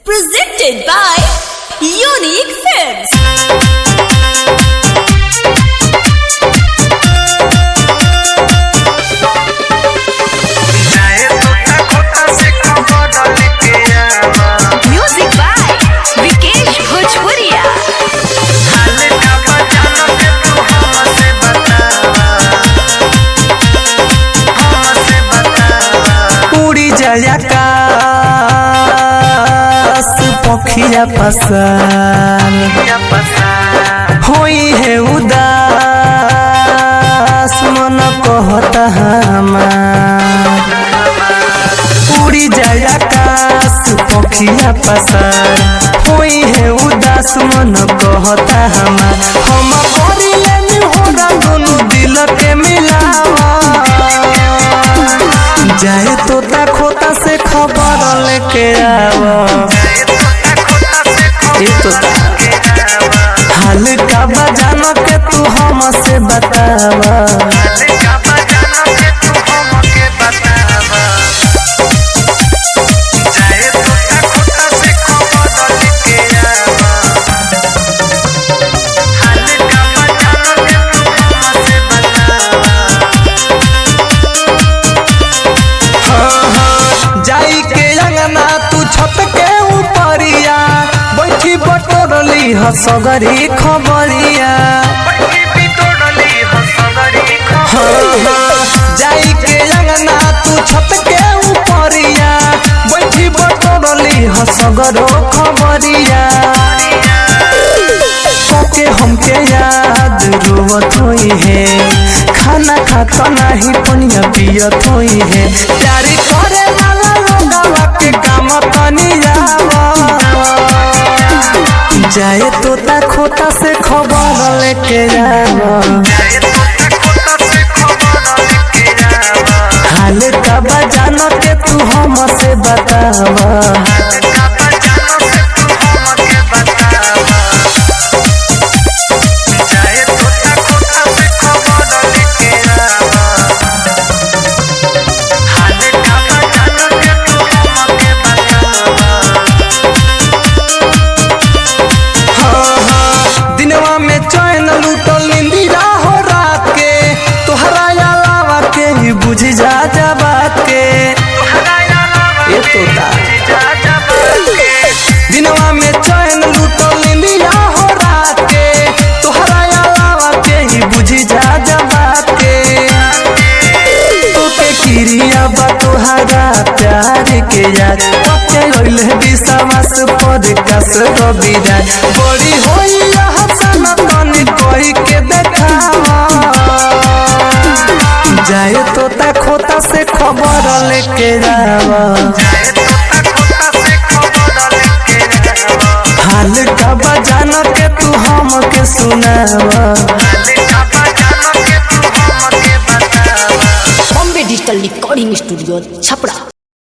Presented by Unique Films. पखिया पसान होई है उदास मन कहता हमार उड़ी जाए आकाश पखिया पसान होई है उदास मन कहता हमार हम करिले निहोरा दोनों दिल के मिलावा जाए तोता खोता से खबर लेके आवा हाल का बजाना के तू हमसे बतावा जाई के अंगना तू छत के ऊपरिया बैठी बटोरली हसगरी खबरिया जाई के अंगना तू छत के ऊपरिया बैठी बटोरली हसगरो खबरिया के हमके याद रोवत होई है खाना खाता नहीं पनिया पियत होई है प्यारी करे वाला लोगवा के काम तनी जावा जाए तोता खोता से खबर लेके जावा हाल का बजाना के तू हमसे बतावा बुझ जा बात के ये तोता दिनवा में चैन लूटो लिया हो रात के तोहरा अलावा के ही बुझ जा बात के तोके किरिया बा तोहरा प्यार के याद पक्के होइले विश्वास पर कस रबिरा बड़ी होई हसन तनी कोई के देखावा जाए तोता खोता से खबर लेके जावा हाल का बजाना के तू हमके सुनावा Bombay digital recording studio Chhapra.